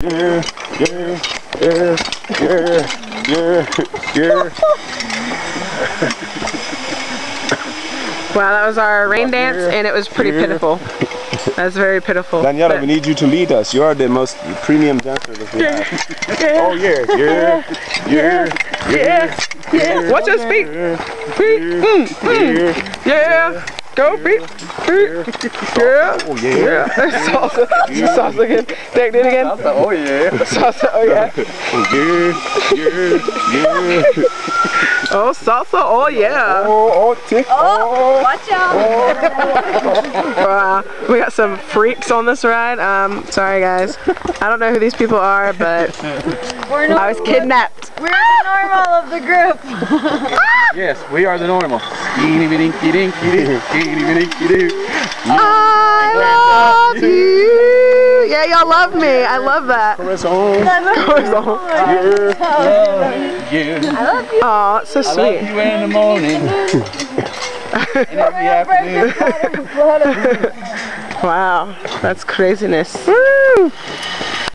Yeah, yeah, yeah, yeah, yeah, yeah. Wow, that was our rain dance, and it was pretty pitiful. That's very pitiful. Daniela, we need you to lead us. You are the most premium dancer that we have. Oh yeah, yeah, yeah, yeah, yeah. Watch your feet. Yeah. Go feet. Yeah. Oh yeah. Salsa. Salsa again. Take it again. Salsa, oh yeah. Salsa, oh yeah. Oh yeah, yeah, yeah. Oh, salsa, oh yeah. Oh, tick. Oh, watch out. We got some freaks on this ride. Sorry guys. I don't know who these people are, but I was kidnapped. We're the normal of the group. Yes, we are the normal. I love you. Yeah, y'all love me. I love that. Corazon. Corazon. Yeah. I love you. Oh, it's so I sweet. love you in the morning. And every afternoon. Wow, that's craziness. Woo!